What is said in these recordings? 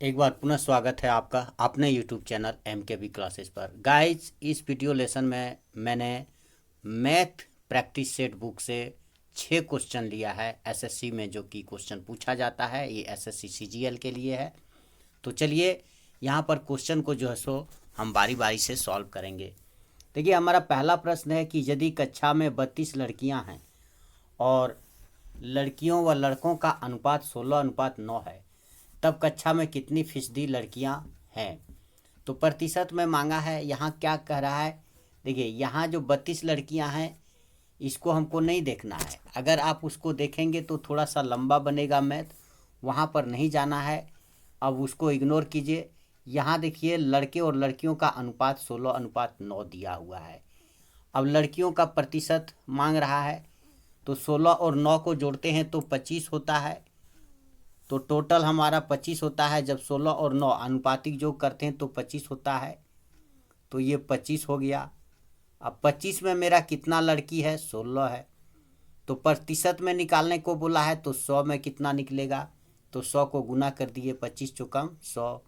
एक बार पुनः स्वागत है आपका अपने यूट्यूब चैनल MKB क्लासेस पर। गाइज, इस वीडियो लेसन में मैंने मैथ प्रैक्टिस सेट बुक से 6 क्वेश्चन लिया है एसएससी में, जो कि क्वेश्चन पूछा जाता है। ये एसएससी सीजीएल के लिए है। तो चलिए यहाँ पर क्वेश्चन को जो है सो हम बारी बारी से सॉल्व करेंगे। देखिए, हमारा पहला प्रश्न है कि यदि कक्षा में 32 लड़कियाँ हैं और लड़कियों व लड़कों का अनुपात 16:9 है, तब कक्षा में कितनी फीसदी लड़कियां हैं। तो प्रतिशत में मांगा है। यहाँ क्या कह रहा है, देखिए यहाँ जो 32 लड़कियां हैं इसको हमको नहीं देखना है। अगर आप उसको देखेंगे तो थोड़ा सा लंबा बनेगा मैथ, वहाँ पर नहीं जाना है। अब उसको इग्नोर कीजिए। यहाँ देखिए लड़के और लड़कियों का अनुपात 16:9 दिया हुआ है। अब लड़कियों का प्रतिशत मांग रहा है, तो 16 और 9 को जोड़ते हैं तो 25 होता है। तो टोटल हमारा 25 होता है। जब 16 और 9 अनुपातिक योग करते हैं तो 25 होता है। तो ये 25 हो गया। अब 25 में मेरा कितना लड़की है, 16 है। तो प्रतिशत में निकालने को बोला है, तो 100 में कितना निकलेगा, तो 100 को गुना कर दिए, 25 चौकम 100,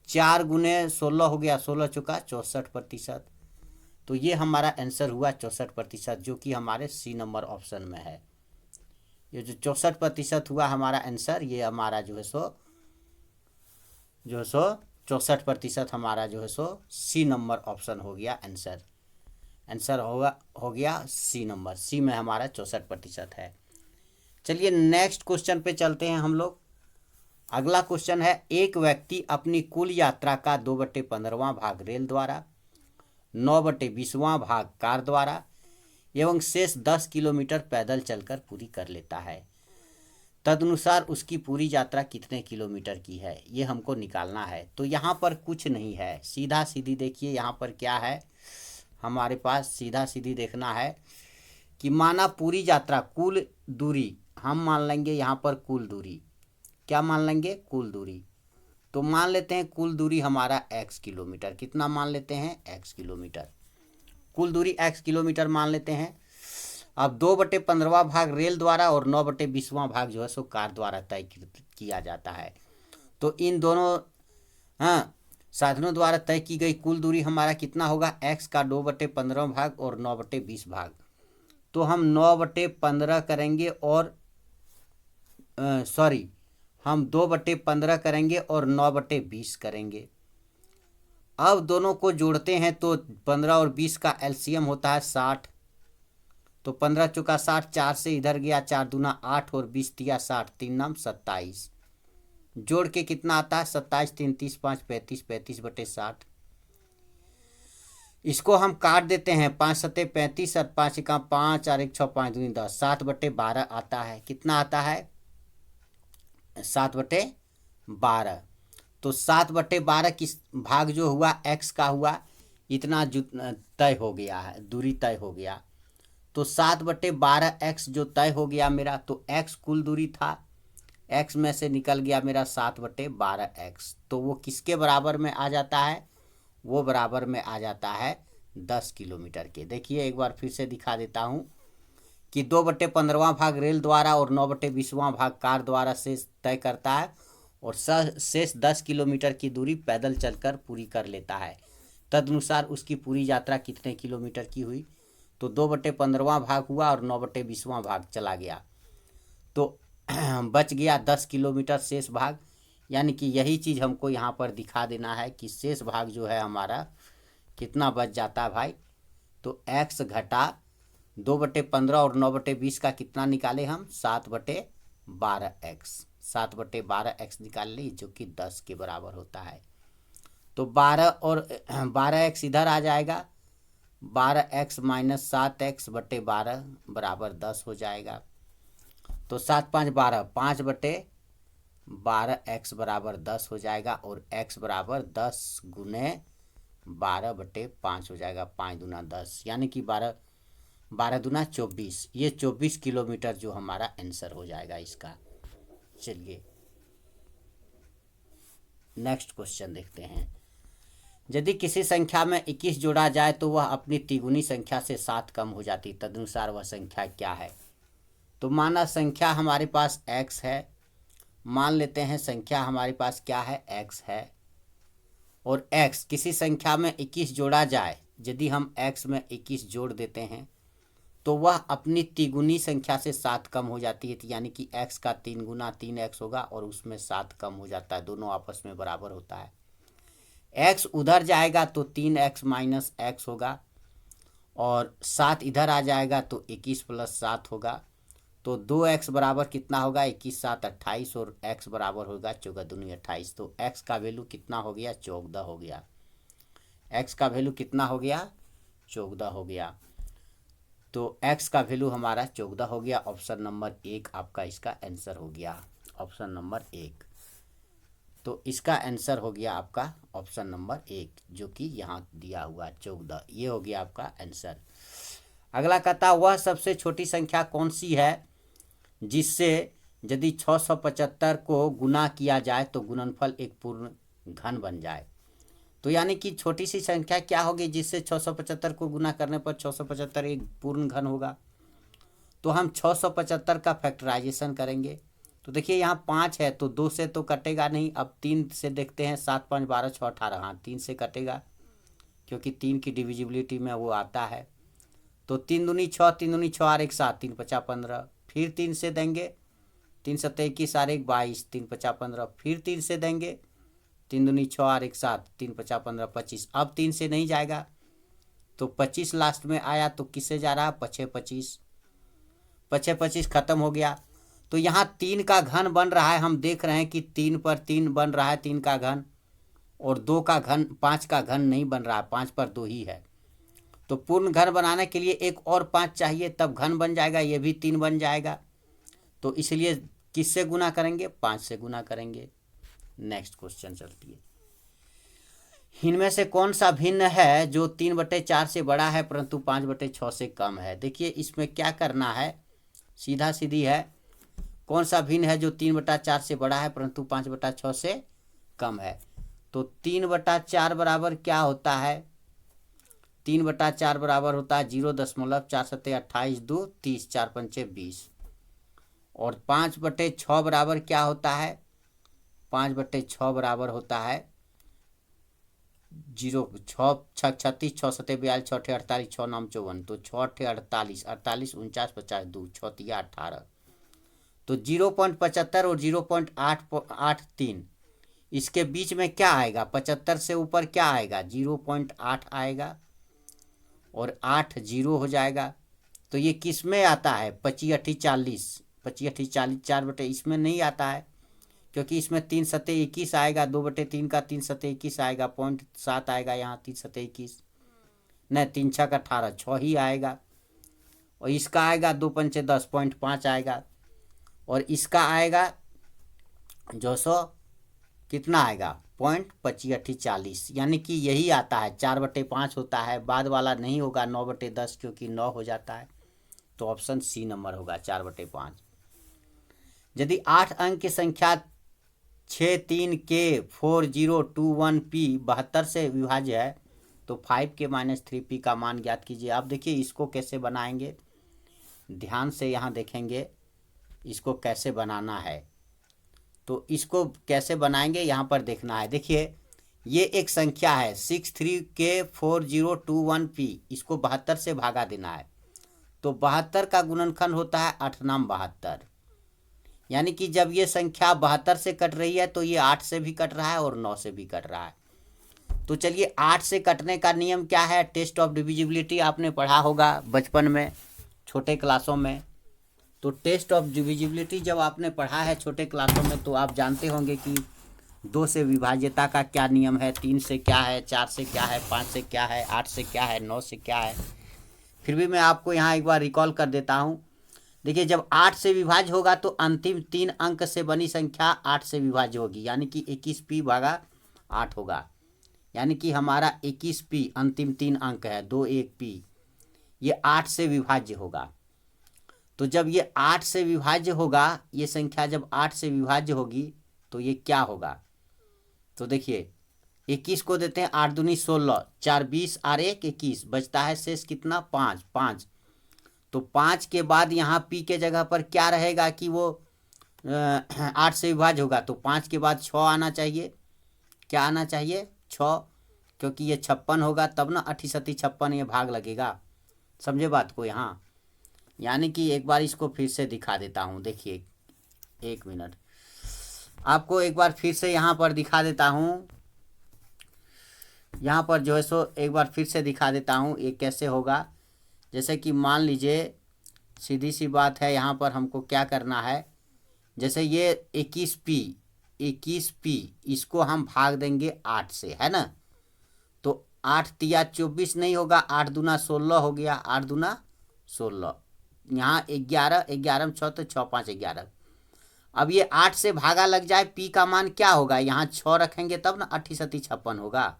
4 गुने 16 हो गया, 16 चौका 64%। तो ये हमारा आंसर हुआ 64%, जो कि हमारे सी नंबर ऑप्शन में है। ये जो 64% हुआ हमारा आंसर, ये हमारा जो है सो 64% हमारा जो है सो सी नंबर ऑप्शन हो गया आंसर। आंसर हो गया सी नंबर। सी में हमारा 64% है। चलिए नेक्स्ट क्वेश्चन पे चलते हैं हम लोग। अगला क्वेश्चन है, एक व्यक्ति अपनी कुल यात्रा का 2/15वां भाग रेल द्वारा, 9/20वां भाग कार द्वारा एवं शेष 10 किलोमीटर पैदल चलकर पूरी कर लेता है। तदनुसार उसकी पूरी यात्रा कितने किलोमीटर की है, ये हमको निकालना है। तो यहाँ पर कुछ नहीं है, सीधा सीधी देखिए यहाँ पर क्या है हमारे पास। सीधा सीधी देखना है कि माना पूरी यात्रा कुल दूरी हम मान लेंगे। यहाँ पर कुल दूरी क्या मान लेंगे, कुल दूरी। तो मान लेते हैं कुल दूरी हमारा x किलोमीटर। कितना मान लेते हैं, x किलोमीटर। कुल दूरी x किलोमीटर मान लेते हैं। अब 2/15वां भाग रेल द्वारा और 9/20वां भाग जो है सो कार द्वारा तय किया जाता है। तो इन दोनों साधनों द्वारा तय की गई कुल दूरी हमारा कितना होगा, x का 2/15 भाग और 9/20 भाग। तो हम 9/15 करेंगे और हम 2/15 करेंगे और 9/20 करेंगे। अब दोनों को जोड़ते हैं तो 15 और 20 का एलसीएम होता है 60। तो 15 चौका 60, 4 से इधर गया, 4 दूना 8 और 20 दिया 60, 3 नाम 27। जोड़ के कितना आता है, 27 3 30 5 35, 35/60। इसको हम काट देते हैं, 5 सत्ते 35 और 5 एका 5 और 1 6 5 दूनी 10, 7/12 आता है। कितना आता है, 7/12। तो 7/12 किस भाग जो हुआ x का हुआ, इतना तय हो गया है, दूरी तय हो गया। तो 7/12 x जो तय हो गया मेरा, तो x कुल दूरी था, x में से निकल गया मेरा 7/12 x। तो वो किसके बराबर में आ जाता है, वो बराबर में आ जाता है 10 किलोमीटर के। देखिए एक बार फिर से दिखा देता हूँ कि 2/15वां भाग रेल द्वारा और 9/20वां भाग कार द्वारा से तय करता है और शेष 10 किलोमीटर की दूरी पैदल चलकर पूरी कर लेता है। तदनुसार उसकी पूरी यात्रा कितने किलोमीटर की हुई। तो 2/15वां भाग हुआ और 9/20वां भाग चला गया, तो बच गया 10 किलोमीटर शेष भाग। यानी कि यही चीज़ हमको यहाँ पर दिखा देना है कि शेष भाग जो है हमारा कितना बच जाता है भाई। तो x घटा 2/15 और 9/20 का कितना निकाले हम, 7/12x। 7/12x निकाल ली, जो कि 10 के बराबर होता है। तो 12 और 12x इधर आ जाएगा, 12x माइनस 7x/12 बराबर 10 हो जाएगा। तो 7 5 12, 5/12x बराबर 10 हो जाएगा और x बराबर 10 गुने 12/5 हो जाएगा, 5 दूना 10, यानी कि 12 12 दूना 24। ये 24 किलोमीटर जो हमारा आंसर हो जाएगा इसका। चलिए नेक्स्ट क्वेश्चन देखते हैं। यदि किसी संख्या में 21 जोड़ा जाए तो वह अपनी तिगुनी संख्या से 7 कम हो जाती, तदनुसार वह संख्या क्या है। तो माना संख्या हमारे पास x है, मान लेते हैं संख्या हमारे पास क्या है, x है, और x किसी संख्या में 21 जोड़ा जाए, यदि हम x में 21 जोड़ देते हैं तो वह अपनी तिगुनी संख्या से 7 कम हो जाती है, यानी कि x का 3 गुना 3x होगा और उसमें 7 कम हो जाता है, दोनों आपस में बराबर होता है। x उधर जाएगा तो 3x माइनस x होगा, और 7 इधर आ जाएगा तो 21 प्लस 7 होगा, तो 2x बराबर कितना होगा, 21 7 28, और x बराबर होगा 14 दूनी 28। तो x का वैल्यू कितना हो गया, 14 हो गया। x का वैल्यू कितना हो गया, 14 हो गया। तो x का वैल्यू हमारा 14 हो गया। ऑप्शन नंबर 1 आपका इसका आंसर हो गया, ऑप्शन नंबर 1। तो इसका आंसर हो गया आपका ऑप्शन नंबर 1, जो कि यहाँ दिया हुआ 14, ये हो गया आपका आंसर। अगला कहता, वह सबसे छोटी संख्या कौन सी है जिससे यदि 675 को गुना किया जाए तो गुणनफल एक पूर्ण घन बन जाए। तो यानी कि छोटी सी संख्या क्या होगी जिससे 675 को गुना करने पर 675 एक पूर्ण घन होगा। तो हम 675 का फैक्टराइजेशन करेंगे। तो देखिए यहाँ 5 है तो 2 से तो कटेगा नहीं, अब 3 से देखते हैं, 7 5 12 6 18, हाँ 3 से कटेगा क्योंकि 3 की डिविजिबिलिटी में वो आता है। तो 3 दूनी 6, 3 दूनी 6 और 1 7, 3 5 15, फिर 3 से देंगे, 3 7 21 और 1 22, 3 5 15, फिर 3 से देंगे, 3 दूनी 6 और 1 7, 3 5 15 25। अब 3 से नहीं जाएगा तो 25 लास्ट में आया, तो किससे जा रहा है, 5 25, 5 25 खत्म हो गया। तो यहाँ 3 का घन बन रहा है, हम देख रहे हैं कि 3 पर 3 बन रहा है, 3 का घन, और 2 का घन, 5 का घन नहीं बन रहा है, 5 पर 2 ही है। तो पूर्ण घन बनाने के लिए एक और 5 चाहिए, तब घन बन जाएगा, ये भी 3 बन जाएगा। तो इसलिए किससे गुना करेंगे, 5 से गुना करेंगे। नेक्स्ट क्वेश्चन चलती है, इनमें से कौन सा भिन्न है जो 3/4 से बड़ा है परंतु 5/6 से कम है। देखिए इसमें क्या करना है, सीधा सीधी है, कौन सा भिन्न है जो 3/4 से बड़ा है परंतु 5/6 से कम है। तो 3/4 बराबर क्या होता है, 3/4 बराबर होता है 0.4 7 28 2 30 4 5 20, और 5/6 बराबर क्या होता है, 5/6 बराबर होता है 0 6 6 36 6 7 42 6 48 6 9 54, तो 6 48 48 49 50 2 6 18, तो 0.75 और 0.883 इसके बीच में क्या आएगा, 75 से ऊपर क्या आएगा, 0.8 आएगा, और 8 0 हो जाएगा। तो ये किस में आता है, 25 8 40, 25 8 40 4/, इसमें नहीं आता है क्योंकि इसमें 3 सत्ते 21 आएगा, 2/3 का 3 सत्ते 21 आएगा, 0.7 आएगा यहाँ, 3 सत्ते 21 नहीं, 3 6 18 6 ही आएगा, और इसका आएगा 2 पंचे 10 0.5 आएगा, और इसका आएगा जो सो कितना आएगा 0.25 8 40, यानी कि यही आता है, 4/5 होता है, बाद वाला नहीं होगा 9/10 क्योंकि 9 हो जाता है। तो ऑप्शन सी नंबर होगा 4/5। यदि 8 अंक की संख्या 63K4021P 72 से विभाज्य है तो 5K-3P का मान ज्ञात कीजिए। आप देखिए इसको कैसे बनाएंगे, ध्यान से यहाँ देखेंगे इसको कैसे बनाना है। तो इसको कैसे बनाएंगे यहाँ पर देखना है। देखिए ये एक संख्या है 63K4021P, इसको 72 से भागा देना है, तो 72 का गुणनखंड होता है 8 नाम 72, यानी कि जब ये संख्या 72 से कट रही है तो ये 8 से भी कट रहा है और 9 से भी कट रहा है। तो चलिए 8 से कटने का नियम क्या है, टेस्ट ऑफ डिविजिबिलिटी आपने पढ़ा होगा बचपन में छोटे क्लासों में। तो टेस्ट ऑफ डिविजिबिलिटी जब आपने पढ़ा है छोटे क्लासों में तो आप जानते होंगे कि 2 से विभाज्यता का क्या नियम है, 3 से क्या है, 4 से क्या है, 5 से क्या है, 8 से क्या है, 9 से क्या है। फिर भी मैं आपको यहाँ एक बार रिकॉल कर देता हूँ। देखिए जब 8 से विभाज्य होगा तो अंतिम 3 अंक से बनी संख्या 8 से विभाज्य होगी, यानी कि 21P/8 होगा, यानी कि हमारा 21P अंतिम 3 अंक है, 2 1 P, ये 8 से विभाज्य होगा। तो जब ये 8 से विभाज्य होगा, ये संख्या जब 8 से विभाज्य होगी तो ये क्या होगा, तो देखिए 21 को देते हैं 8 दूनी 16, 4 20 और 1 21, बचता है शेष कितना 5। तो 5 के बाद यहाँ P के जगह पर क्या रहेगा कि वो 8 से विभाज्य होगा तो 5 के बाद 6 आना चाहिए। क्या आना चाहिए? 6, क्योंकि ये 56 होगा तब ना 8×56 ये भाग लगेगा। समझे बात को यहाँ? यानी कि एक बार इसको फिर से दिखा देता हूँ। देखिए 1 मिनट, आपको एक बार फिर से यहाँ पर दिखा देता हूँ। यहाँ पर जो है सो एक बार फिर से दिखा देता हूँ ये कैसे होगा। जैसे कि मान लीजिए, सीधी सी बात है, यहाँ पर हमको क्या करना है, जैसे ये 21p इसको हम भाग देंगे 8 से, है ना। तो 8 तिया 24 नहीं होगा, 8 दूना 16 हो गया, 8 दूना 16। यहाँ 11, 11 में 6 तो 6 5 11। अब ये 8 से भागा लग जाए, पी का मान क्या होगा, यहाँ 6 रखेंगे तब ना 8×56 होगा।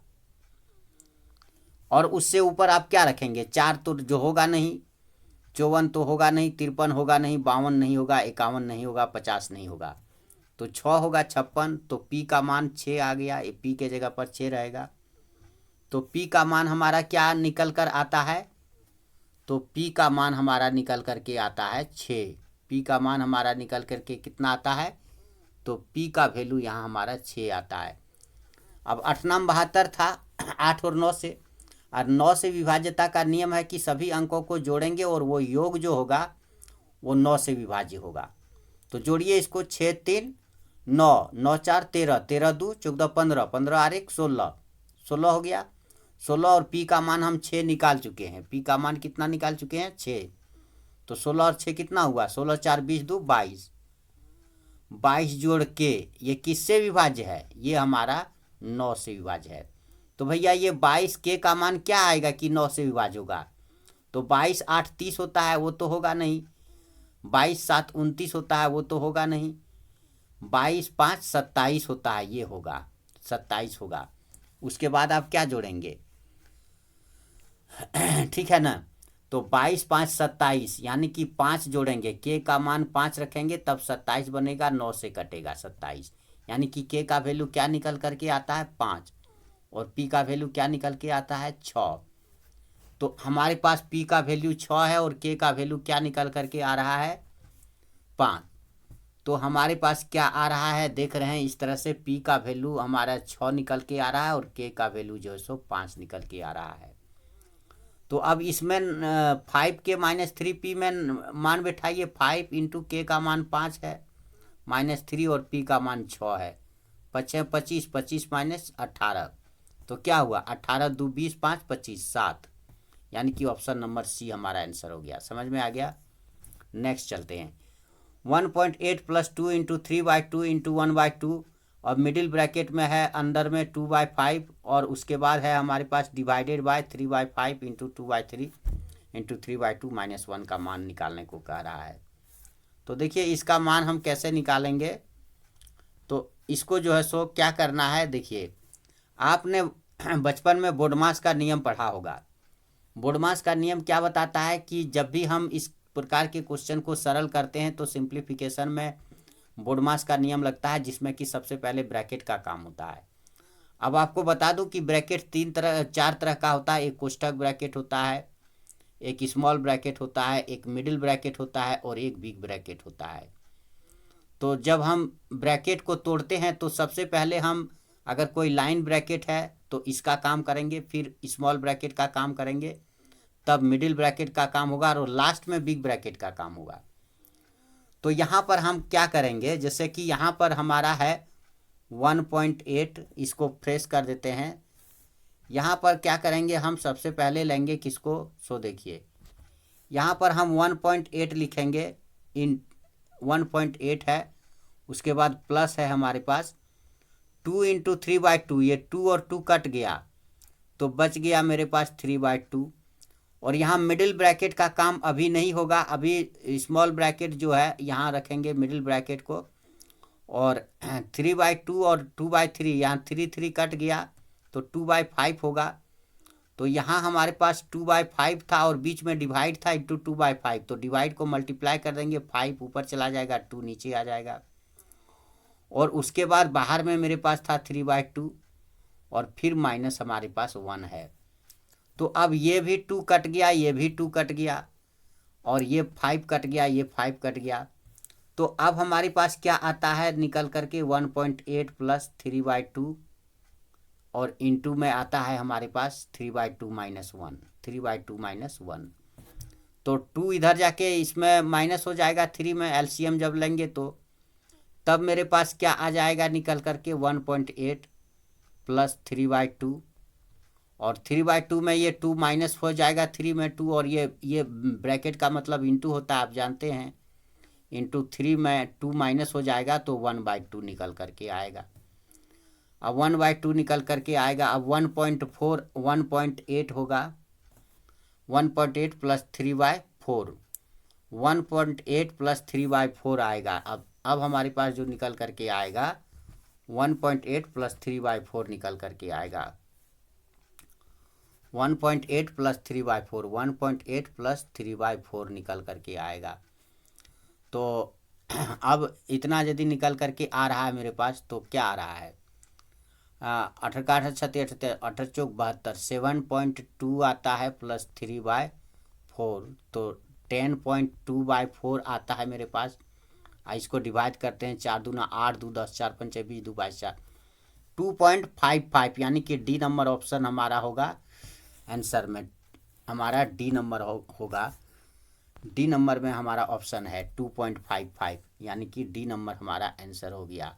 और उससे ऊपर आप क्या रखेंगे, 4 तो जो होगा नहीं, 54 तो होगा नहीं, 53 होगा नहीं, 52 नहीं होगा, 51 नहीं होगा, 50 नहीं होगा, तो 6 होगा 56। तो पी का मान 6 आ गया, ये पी के जगह पर 6 रहेगा। तो पी का मान हमारा क्या निकल कर आता है, तो पी का मान हमारा निकल कर के आता है 6। पी का मान हमारा निकल कर के कितना आता है, तो पी का वैल्यू यहाँ हमारा 6 आता है। अब 8 नाम 72 था, 8 और 9 से, और 9 से विभाज्यता का नियम है कि सभी अंकों को जोड़ेंगे और वो योग जो होगा वो 9 से विभाज्य होगा। तो जोड़िए इसको, 6 3 9, 9 4 13, 13 2 14, 15, 15 और 1 16, 16 हो गया। 16 और पी का मान हम 6 निकाल चुके हैं। पी का मान कितना निकाल चुके हैं, 6। तो 16 और 6 कितना हुआ, 16 4 20 2 22, 22 जोड़ के ये किससे विभाज्य है, ये हमारा 9 से विभाज्य है। तो भैया ये 22 के का मान क्या आएगा कि 9 से विभाज्य होगा, तो 22 8 30 होता है, वो तो होगा नहीं। 22 7 29 होता है, वो तो होगा नहीं। 22 5 27 होता है, ये होगा 27 होगा। उसके बाद आप क्या जोड़ेंगे, ठीक है ना। तो 22 5 27, यानी कि 5 जोड़ेंगे, के का मान 5 रखेंगे तब 27 बनेगा, 9 से कटेगा 27, यानी कि के का वैल्यू क्या निकल करके आता है, 5, और पी का वैल्यू क्या निकल के आता है, 6। तो हमारे पास पी का वैल्यू 6 है और के का वैल्यू क्या निकल करके आ रहा है, 5। तो हमारे पास क्या आ रहा है, देख रहे हैं इस तरह से, पी का वैल्यू हमारा 6 निकल के आ रहा है और के का वैल्यू जो है सो 5 निकल के आ रहा है। तो अब इसमें 5 के -3p में मान बैठाइए, 5 इंटू के का मान 5 है, -3 और पी का मान 6 है, 5 25, 25 -18, तो क्या हुआ, 18 2 20 5 25 7, यानी कि ऑप्शन नंबर सी हमारा आंसर हो गया। समझ में आ गया। नेक्स्ट चलते हैं। 1.8 + 2 × 3/2 × 1/2, और मिडिल ब्रैकेट में है, अंदर में 2/5, और उसके बाद है हमारे पास डिवाइडेड बाय 3/5 × 2/3 × 3/2 -1 का मान निकालने को कह रहा है। तो देखिए इसका मान हम कैसे निकालेंगे, तो इसको जो है सो क्या करना है, देखिए आपने बचपन में बोडमास का नियम पढ़ा होगा। बोडमास का नियम क्या बताता है कि जब भी हम इस प्रकार के क्वेश्चन को सरल करते हैं तो सिंप्लीफिकेशन में बोडमास का नियम लगता है, जिसमें कि सबसे पहले ब्रैकेट का काम होता है। अब आपको बता दूं कि ब्रैकेट 4 तरह का होता है। एक कोष्ठक ब्रैकेट होता है, एक स्मॉल ब्रैकेट होता है, एक मिडिल ब्रैकेट होता है और एक बिग ब्रैकेट होता है। तो जब हम ब्रैकेट को तोड़ते हैं तो सबसे पहले हम, अगर कोई लाइन ब्रैकेट है तो इसका काम करेंगे, फिर स्मॉल ब्रैकेट का काम करेंगे, तब मिडिल ब्रैकेट का काम होगा और लास्ट में बिग ब्रैकेट का काम होगा। तो यहाँ पर हम क्या करेंगे, जैसे कि यहाँ पर हमारा है 1.8, इसको फ्रेश कर देते हैं। यहाँ पर क्या करेंगे, हम सबसे पहले लेंगे किसको, सो देखिए यहाँ पर हम 1.8 लिखेंगे, इन 1.8 है, उसके बाद प्लस है हमारे पास 2 × 3/2, ये 2 और 2 कट गया तो बच गया मेरे पास 3/2। और यहाँ मिडिल ब्रैकेट का काम अभी नहीं होगा, अभी स्मॉल ब्रैकेट जो है यहाँ रखेंगे मिडिल ब्रैकेट को, और 3/2 और 2/3, यहाँ 3 कट गया तो 2/5 होगा। तो यहाँ हमारे पास 2/5 था और बीच में डिवाइड था इंटू 2/5, तो डिवाइड को मल्टीप्लाई कर देंगे, 5 ऊपर चला जाएगा, 2 नीचे आ जाएगा, और उसके बाद बाहर में मेरे पास था 3/2 और फिर माइनस हमारे पास 1 है। तो अब ये भी 2 कट गया, ये भी 2 कट गया, और ये 5 कट गया, ये 5 कट गया। तो अब हमारे पास क्या आता है निकल करके 1.8 प्लस 3/2 और इंटू में आता है हमारे पास 3/2 माइनस 1, 3/2 माइनस 1। तो 2 इधर जाके इसमें माइनस हो जाएगा, 3 में एलसीएम जब लेंगे तो तब मेरे पास क्या आ जाएगा निकल करके 1.8 प्लस 3/2 और 3/2 में ये 2 माइनस हो जाएगा, 3 में 2 और ये ब्रैकेट का मतलब इंटू होता है आप जानते हैं। इंटू 3 में 2 माइनस हो जाएगा तो 1/2 निकल करके आएगा। अब 1/2 निकल करके आएगा। अब 1.8 होगा, 1.8 प्लस 3/4, 1.8 प्लस 3/4 आएगा। अब हमारे पास जो निकल करके आएगा 1.8 प्लस 3/4 निकल करके आएगा। 1.8 प्लस 3/4, 1.8 प्लस 3/4 निकल करके आएगा। तो अब इतना यदि निकल करके आ रहा है मेरे पास तो क्या आ रहा है, 18 8 चौक 72, 7.2 आता है प्लस 3/4 तो 10.2/4 आता है मेरे पास। इसको डिवाइड करते हैं, 4 दूना 8, 2 10, 4 पंचे 20, 2 22 4, 2.55 यानी कि डी नंबर ऑप्शन हमारा होगा आंसर में। हमारा डी नंबर होगा, डी नंबर में हमारा ऑप्शन है 2.55 यानी कि डी नंबर हमारा आंसर हो गया।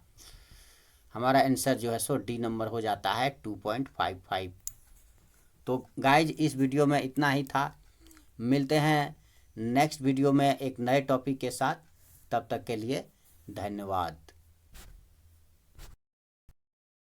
हमारा आंसर जो है सो डी नंबर हो जाता है 2.55। तो गाइज इस वीडियो में इतना ही था, मिलते हैं नेक्स्ट वीडियो में एक नए टॉपिक के साथ। तब तक के लिए धन्यवाद।